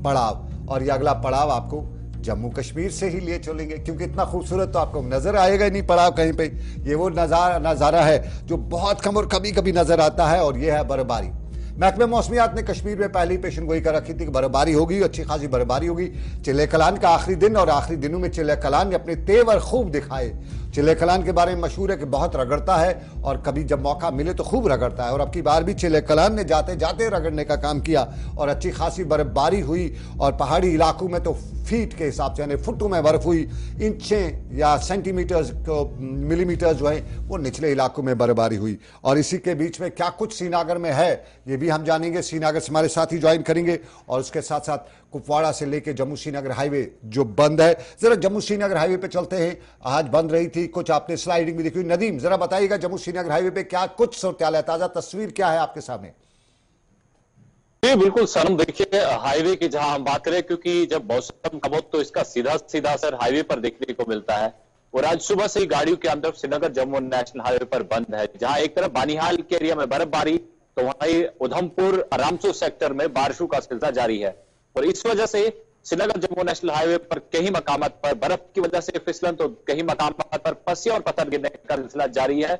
पड़ाव, और ये अगला पड़ाव आपको जम्मू कश्मीर से ही लिए चलेंगे, क्योंकि इतना खूबसूरत तो आपको नजर आएगा ही नहीं पड़ाव कहीं पे। ये वो नज़ारा है जो बहुत कम और कभी कभी नजर आता है, और ये है बर्फबारी। महकमे मौसमियात ने कश्मीर में पहली पेशन गोई कर रखी थी कि बर्फबारी होगी, अच्छी खासी बर्फबारी होगी। चिले कलान का आखिरी दिन, और आखिरी दिनों में चिले कलान ने अपने तेवर खूब दिखाए। चिले कलान के बारे में मशहूर है कि बहुत रगड़ता है, और कभी जब मौका मिले तो खूब रगड़ता है, और अब की बार भी चिले कलान ने जाते जाते रगड़ने का काम किया, और अच्छी खासी बर्फबारी हुई। और पहाड़ी इलाकों में तो फीट के हिसाब से, यानी फुटों में बर्फ हुई, इंचें या सेंटीमीटर्स मिलीमीटर्स जो है वो निचले इलाकों में बर्फबारी हुई। और इसी के बीच में क्या कुछ श्रीनगर में है ये भी हम जानेंगे। श्रीनगर से हमारे साथी ज्वाइन करेंगे, और उसके साथ साथ कुपवाड़ा से लेके जम्मू श्रीनगर हाईवे जो बंद है, जरा जम्मू श्रीनगर हाईवे पे चलते हैं। आज बंद रही थी, कुछ आपने स्लाइडिंग भी देखी। नदीम, जरा बताइएगा जम्मू श्रीनगर हाईवे पे क्या कुछ सूरत-ए-हाल है, ताजा तस्वीर क्या है आपके सामने? जी बिल्कुल सनम, देखिए हाईवे की जहां हम बात करें, क्योंकि जब मौसम खराब हो तो इसका सीधा सीधा असर हाईवे पर देखने को मिलता है। और आज सुबह से ही गाड़ियों की आमद श्रीनगर जम्मू नेशनल हाईवे पर बंद है। जहां एक तरफ बानिहाल के एरिया में बर्फबारी, तो वहीं उधमपुर रामसू सेक्टर में बारिशों का सिलसिला जारी है। और इस वजह से श्रीनगर जम्मू नेशनल हाईवे पर कई मकामात पर बर्फ की वजह से फिसलन, तो कई मकामात पर पसिया और पत्थर गिरने का सिलसिला जारी है,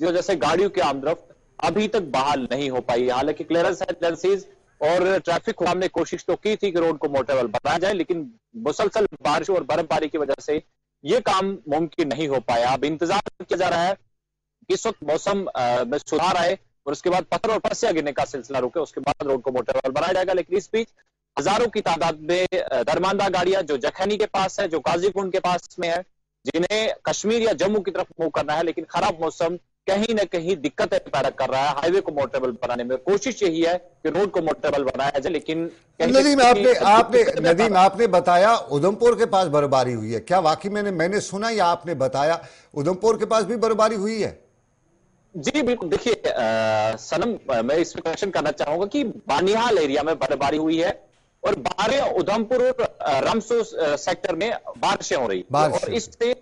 जिस वजह से गाड़ियों की आमद अभी तक बहाल नहीं हो पाई है। हालांकि क्लियरेंस एजेंसीज और ट्रैफिक हुकाम ने कोशिश तो की थी कि रोड को मोटरेबल बनाया जाए, लेकिन मुसलसल बारिश और बर्फबारी की वजह से ये काम मुमकिन नहीं हो पाया। अब इंतजार किया जा रहा है कि इस वक्त मौसम में सुधार आए, और उसके बाद पत्थर और पसिया गिरने का सिलसिला रुके, उसके बाद रोड को मोटरेबल बनाया जाएगा। लेकिन इस बीच हजारों की तादाद में दरमानदा गाड़ियां जो जखैनी के पास है, जो गाजीपुर के पास में है, जिन्हें कश्मीर या जम्मू की तरफ मूव करना है, लेकिन खराब मौसम कहीं ना कहीं दिक्कतें पैदा कर रहा है हाईवे को मोटरेबल बनाने में। कोशिश यही है कि रोड को मोटरेबल बनाया जाए, लेकिन नदीम आपने बताया उधमपुर के पास बर्फबारी हुई है, क्या वाकई मैंने सुना या आपने बताया उधमपुर के पास भी बर्फबारी हुई है? जी बिल्कुल, देखिए सनम, मैं इसमें क्वेश्चन करना चाहूंगा कि बानिहाल एरिया में बर्फबारी हुई है, और उधमपुर और रामसू सेक्टर में बारिशें हो रही, और इससे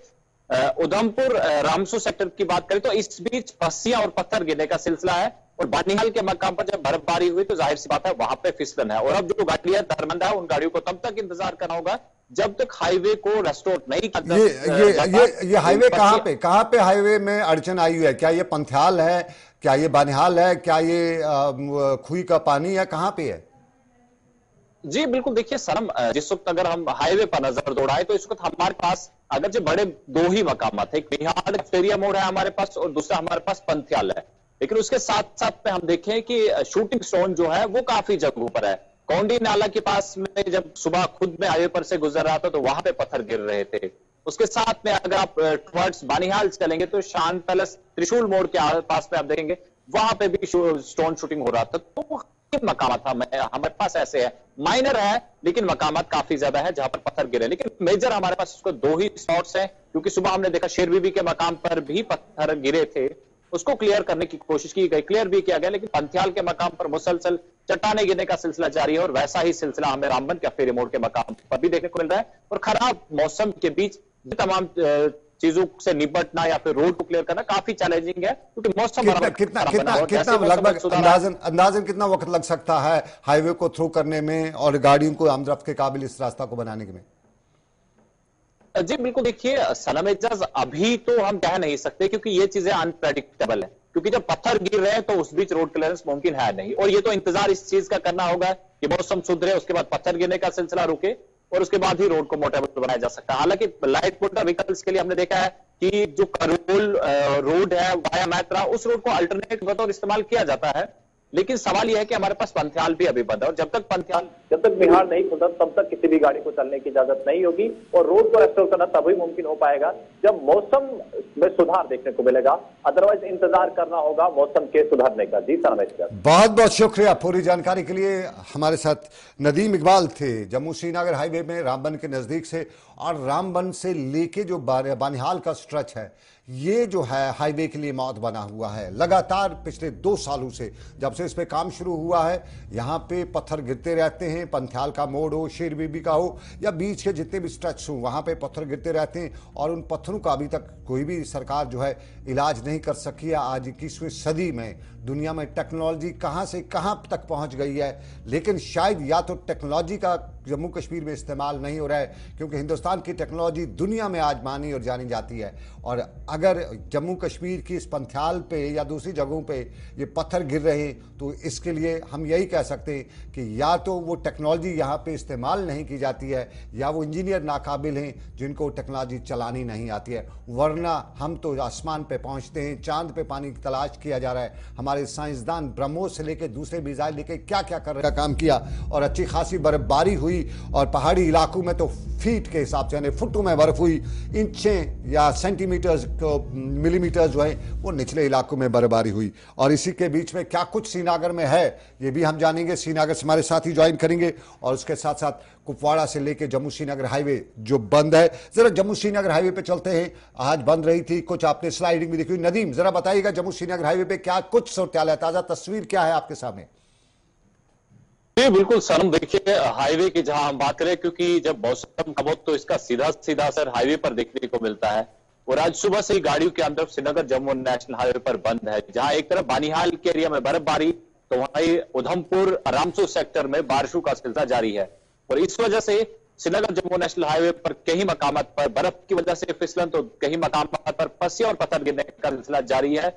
उधमपुर रामसू सेक्टर की बात करें तो इस बीच पसिया और पत्थर गिरने का सिलसिला है। और बानिहाल के मकाम पर जब बर्फबारी हुई तो जाहिर सी बात है वहां पे फिसलन है, और अब जो गाड़ियां दरमंदा है उन गाड़ियों को तब तक इंतजार करना होगा जब तक हाईवे को रेस्टोर नहीं किया। ये हाईवे कहां पे हाईवे में अड़चन आई हुई है? क्या ये पंथ्याल है, क्या ये बानिहाल है, क्या ये खुई का पानी है, कहां पे है? जी बिल्कुल, देखिए सनम, जिस वक्त अगर हम हाईवे पर नजर दौड़ाए तो इस वक्त हमारे पास अगर जो बड़े दो ही मकामात है, एक बिहार फेरिया मोड़ है हमारे पास, और दूसरा हमारे पास पंथ्याल है। लेकिन उसके साथ साथ में हम देखें कि शूटिंग स्टोन जो है वो काफी जगहों पर है। कौंडी नाला के पास में जब सुबह खुद में हाईवे पर से गुजर रहा था तो वहां पे पत्थर गिर रहे थे। उसके साथ में अगर आप टुवर्ड्स बानिहाल चलेंगे तो शान पैलेस त्रिशूल मोड़ के पास में आप देखेंगे वहां पे भी स्टोन शूटिंग हो रहा था। तो मकामात हमारे पास ऐसे है, माइनर है लेकिन मकामात काफी ज्यादा है जहां पर पत्थर गिरे। लेकिन मेजर हमारे पास इसको दो ही स्पॉट्स हैं, क्योंकि सुबह हमने देखा शेर बीबी के मकाम पर भी पत्थर गिरे थे, उसको क्लियर करने की कोशिश की गई, क्लियर भी किया गया। लेकिन पंथ्याल के मकाम पर मुसलसल चट्टाने गिरने का सिलसिला जारी है, और वैसा ही सिलसिला हमें रामबन के फेरी मोड़ के मकाम पर भी देखने को मिल रहा है। और खराब मौसम के बीच तमाम चीजों से निपटना या फिर रोड को क्लियर करना काफी चैलेंजिंग है, क्योंकि मौसम कितना लगभग अंदाजन कितना वक्त लग सकता है हाईवे को थ्रू करने में और गाड़ियों को आमदरफ्त के काबिल इस रास्ता को बनाने में? जी बिल्कुल, देखिए सनम एजाज, अभी तो हम कह नहीं सकते क्योंकि ये चीजें अनप्रेडिक्टेबल है, क्योंकि जब पत्थर गिर रहे हैं तो उस बीच रोड क्लियरेंस मुमकिन है नहीं, और ये तो इंतजार इस चीज का करना होगा कि मौसम सुधरे, उसके बाद पत्थर गिरने का सिलसिला रुके, और उसके बाद ही रोड को मोटरेबल बनाया जा सकता है। हालांकि लाइट मोटर व्हीकल्स के लिए हमने देखा है कि जो करोल रोड है वाया मैत्रा, उस रोड को अल्टरनेट बतौर इस्तेमाल किया जाता है। लेकिन सवाल यह है कि हमारे पास पंथ्याल भी अभी बंद है, और जब तक बिहार नहीं खुलता तब तक किसी भी गाड़ी को चलने की इजाजत नहीं होगी, और रोड को रेस्टोर करना तभी मुमकिन हो पाएगा जब मौसम में सुधार देखने को मिलेगा। अदरवाइज इंतजार करना होगा मौसम के सुधरने का। जी सर, बहुत बहुत शुक्रिया पूरी जानकारी के लिए। हमारे साथ नदीम इकबाल थे जम्मू श्रीनगर हाईवे में रामबन के नजदीक से, और रामबन से लेके जो बानिहाल का स्ट्रेच है ये जो है हाईवे के लिए मौत बना हुआ है। लगातार पिछले 2 सालों से जब से इस पे काम शुरू हुआ है यहाँ पे पत्थर गिरते रहते हैं, पंथ्याल का मोड़ हो, शेर बीबी का हो, या बीच के जितने भी स्ट्रेच हो वहाँ पे पत्थर गिरते रहते हैं, और उन पत्थरों का अभी तक कोई भी सरकार जो है इलाज नहीं कर सकी है। आज 21वीं सदी में दुनिया में टेक्नोलॉजी कहां से कहां तक पहुंच गई है, लेकिन शायद या तो टेक्नोलॉजी का जम्मू कश्मीर में इस्तेमाल नहीं हो रहा है, क्योंकि हिंदुस्तान की टेक्नोलॉजी दुनिया में आज मानी और जानी जाती है। और अगर जम्मू कश्मीर की इस पंथियाल पे या दूसरी जगहों पे ये पत्थर गिर रहे हैं, तो इसके लिए हम यही कह सकते हैं कि या तो वो टेक्नोलॉजी यहाँ पे इस्तेमाल नहीं की जाती है, या वो इंजीनियर नाकाबिल हैं जिनको टेक्नोलॉजी चलानी नहीं आती है। वरना हम तो आसमान पे पहुंचते हैं, चांद पे पानी की तलाश किया जा रहा है। हमारे साइंसदान ब्रह्मोस से लेकर दूसरे मिसाइल लेके क्या क्या कर रहे काम किया, और अच्छी खासी बर्फबारी हुई, और पहाड़ी इलाकों में तो फीट के हिसाब से यानी फुटों में बर्फ हुई, इंचें या सेंटीमीटर्स मिलीमीटर्स जो है वो निचले इलाकों में बर्फबारी हुई। और इसी के बीच में क्या कुछ श्रीनगर में है ये भी हम जानेंगे। श्रीनगर से हमारे साथी ज्वाइन करेंगे, और उसके साथ साथ कुपवाड़ा से लेके जम्मू श्रीनगर हाईवे जो बंद है। जरा जम्मू श्रीनगर हाईवे पे चलते हैं, आज बंद रही थी, कुछ आपने स्लाइडिंग भी देखी। नदीम जरा बताइएगा जम्मू श्रीनगर हाईवे पे क्या कुछ सूरत-ए-हाल है, ताजा तस्वीर क्या है आपके सामने? जी बिल्कुल सनम, देखिए हाईवे की जहां हम बात करें, क्योंकि जब मौसम खराब हो तो इसका सीधा सीधा असर हाईवे पर देखने को मिलता है। और आज सुबह से ही गाड़ियों की आमद श्रीनगर जम्मू नेशनल हाईवे पर बंद है। जहां एक तरफ बानिहाल के एरिया में बर्फबारी, तो वहीं उधमपुर रामसू सेक्टर में बारिशों का सिलसिला जारी है। और इस वजह से श्रीनगर जम्मू नेशनल हाईवे पर कई मकामात पर बर्फ की वजह से फिसलन, तो कई मकामात पर पस्सियां और पत्थर गिरने का सिलसिला जारी है,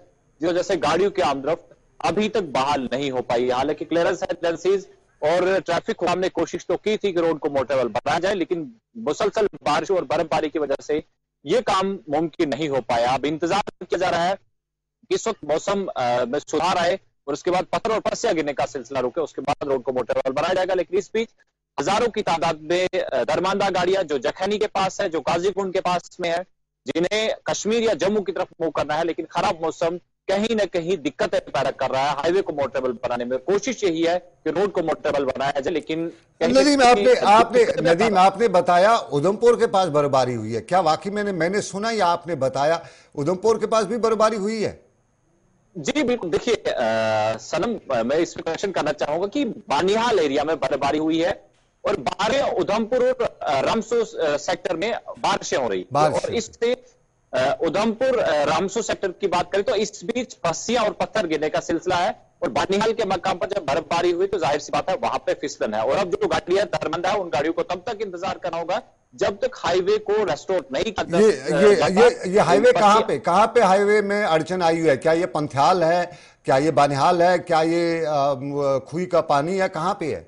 जिस वजह से गाड़ियों की आमद अभी तक बहाल नहीं हो पाई। हालांकि क्लियरेंस एजेंसीज और ट्रैफिक को हमने कोशिश तो की थी कि रोड को मोटरेबल बनाया जाए, लेकिन मुसलसल बारिश और बर्फबारी की वजह से ये काम मुमकिन नहीं हो पाया। अब इंतजार किया जा रहा है कि इस वक्त मौसम में सुधार आए और उसके बाद पत्थर और पस्सियां गिरने का सिलसिला रुके, उसके बाद रोड को मोटरेबल बनाया जाएगा। लेकिन इस बीच हजारों की तादाद में दरमानदा गाड़ियां जो जखैनी के पास है, जो गाजीकुंड के पास में है, जिन्हें कश्मीर या जम्मू की तरफ मूव करना है, लेकिन खराब मौसम कहीं ना कहीं दिक्कतें पैदा कर रहा है हाईवे को मोटरेबल बनाने में। कोशिश यही है कि रोड को मोटरेबल बनाया जाए, लेकिन नदीम आपने बताया उधमपुर के पास बर्फबारी हुई है, क्या वाकई मैंने सुना या आपने बताया उधमपुर के पास भी बर्फबारी हुई है? जी बिल्कुल, देखिए सनम, मैं इसमें क्वेश्चन करना चाहूंगा कि बानिहाल एरिया में बर्फबारी हुई है और बाहर उधमपुर और रामसू सेक्टर में बारिशें हो रही, और इससे उधमपुर रामसू सेक्टर की बात करें तो इस बीच पस्सियां और पत्थर गिरने का सिलसिला है। और बानिहाल के मकाम पर जब बर्फबारी हुई तो जाहिर सी बात है वहां पे फिसलन है। और अब जो गाड़ियां दरमंदा है उन गाड़ियों को तब तक इंतजार करना होगा जब तक हाईवे को रेस्टोर नहीं किया। ये हाईवे कहां पे हाईवे में अड़चन आई हुई है? क्या ये पंथियाल है, क्या ये बानिहाल है, क्या ये खुई का पानी है, कहां पे है?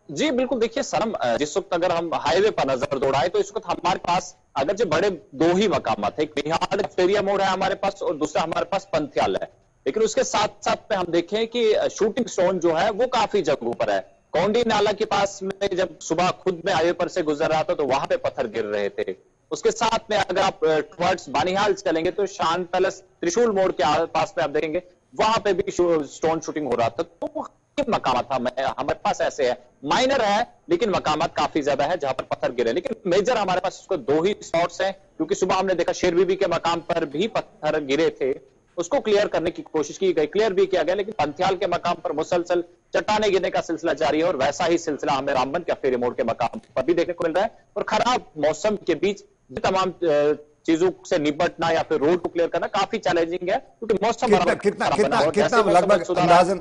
जी बिल्कुल, देखिए सनम, जिस वक्त अगर हम हाईवे पर नजर दौड़ाए तो इस वक्त हमारे पास अगर जो बड़े दो ही मकामात है, एक बिहार फेरिया मोड़ है हमारे पास और दूसरा हमारे पास पंथियाल है। लेकिन उसके साथ साथ में हम देखें कि शूटिंग स्टोन जो है वो काफी जगहों पर है। कौंडी नाला के पास में जब सुबह खुद में हाईवे पर से गुजर रहा था तो वहां पे पत्थर गिर रहे थे। उसके साथ में अगर आप टुवर्ड्स बानिहाल चलेंगे तो शान पैलेस त्रिशूल मोड़ के पास में आप देखेंगे वहां पे भी स्टोन शूटिंग हो रहा था। तो मकामात हमारे पास ऐसे है, माइनर है लेकिन मकामात काफी ज्यादा है जहां पर पत्थर गिरे। लेकिन मेजर हमारे पास इसको दो ही स्पॉट्स हैं, क्योंकि सुबह हमने देखा शेर बीबी के मकाम पर भी पत्थर गिरे थे, उसको क्लियर करने की कोशिश की गई, क्लियर भी किया गया। लेकिन पंथियाल के मकाम पर मुसलसल चट्टाने गिरने का सिलसिला जारी है और वैसा ही सिलसिला हमें रामबन के फेरी मोड़ के मकाम पर भी देखने को मिल रहा है। और खराब मौसम के बीच तमाम चीजों से निपटना या फिर रोड को क्लियर करना काफी चैलेंजिंग है, क्योंकि मौसम कितना लगभग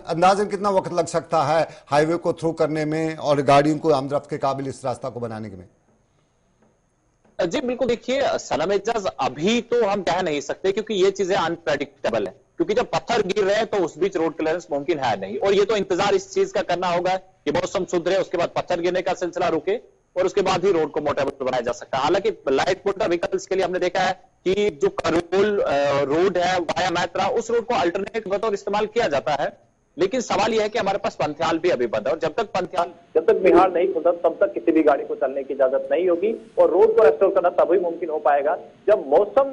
अंदाजन कितना वक्त लग सकता है हाईवे को थ्रू करने में और गाड़ियों को आमदरफ्त के काबिल इस रास्ता को बनाने में? जी बिल्कुल, देखिए सनम एजाज, अभी तो हम कह नहीं सकते क्योंकि ये चीजें अनप्रेडिक्टेबल है, क्योंकि जब पत्थर गिर रहे हैं तो उस बीच रोड क्लियरेंस मुमकिन है नहीं। और ये तो इंतजार इस चीज का करना होगा कि मौसम सुधरे, उसके बाद पत्थर गिरने का सिलसिला रुके और उसके बाद ही रोड को मोटरेबल बनाया जा सकता है। हालांकि लाइट मोटर व्हीकल्स के लिए हमने देखा है कि जो करोल रोड है वाया मैत्रा, उस रोड को अल्टरनेट बतौर इस्तेमाल किया जाता है। लेकिन सवाल यह है कि हमारे पास पंथियाल भी अभी बंद है और जब तक बिहार नहीं खुलता तब तक किसी भी गाड़ी को चलने की इजाजत नहीं होगी और रोड को रेस्टोर करना तभी मुमकिन हो पाएगा जब मौसम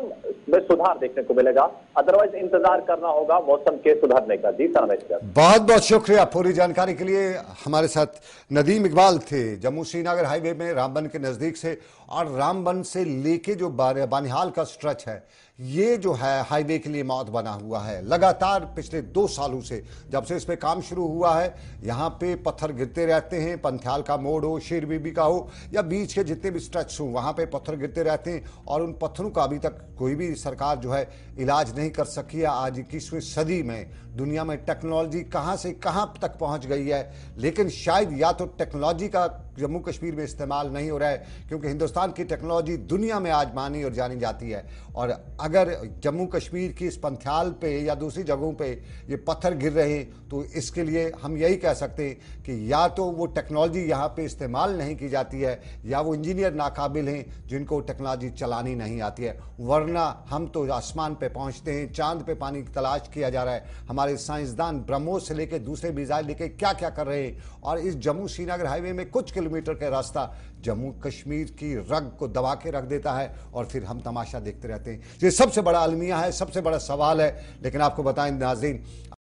में सुधार देखने को मिलेगा। अदरवाइज इंतजार करना होगा मौसम के सुधरने का। जी सर, बहुत बहुत शुक्रिया पूरी जानकारी के लिए। हमारे साथ नदीम इकबाल थे जम्मू श्रीनगर हाईवे में रामबन के नजदीक से, और रामबन से लेके जो बानिहाल का स्ट्रेच है ये जो है हाईवे के लिए मौत बना हुआ है। लगातार पिछले 2 सालों से जब से इस पे काम शुरू हुआ है यहाँ पे पत्थर गिरते रहते हैं। पंथियाल का मोड़ हो, शेर बीबी का हो या बीच के जितने भी स्ट्रेच हो वहाँ पे पत्थर गिरते रहते हैं और उन पत्थरों का अभी तक कोई भी सरकार जो है इलाज नहीं कर सकी है। आज 21वीं सदी में दुनिया में टेक्नोलॉजी कहां से कहां तक पहुंच गई है, लेकिन शायद या तो टेक्नोलॉजी का जम्मू कश्मीर में इस्तेमाल नहीं हो रहा है, क्योंकि हिंदुस्तान की टेक्नोलॉजी दुनिया में आज मानी और जानी जाती है। और अगर जम्मू कश्मीर की इस पंथियाल पे या दूसरी जगहों पे ये पत्थर गिर रहे हैं, तो इसके लिए हम यही कह सकते हैं कि या तो वो टेक्नोलॉजी यहाँ पे इस्तेमाल नहीं की जाती है, या वो इंजीनियर नाकाबिल हैं जिनको टेक्नोलॉजी चलानी नहीं आती है। वरना हम तो आसमान पे पहुंचते हैं, चांद पे पानी की तलाश किया जा रहा है, हमारे साइंसदान ब्रह्मोस से लेकर दूसरे मिसाइल लेके क्या क्या कर रहे हैं, और इस जम्मू श्रीनगर हाईवे में कुछ किलोमीटर का रास्ता जम्मू कश्मीर की रग को दबा के रख देता है, और फिर हम तमाशा देखते रहते हैं। ये सबसे बड़ा अलमिया है, सबसे बड़ा सवाल है। लेकिन आपको बताएं नाज़रीन,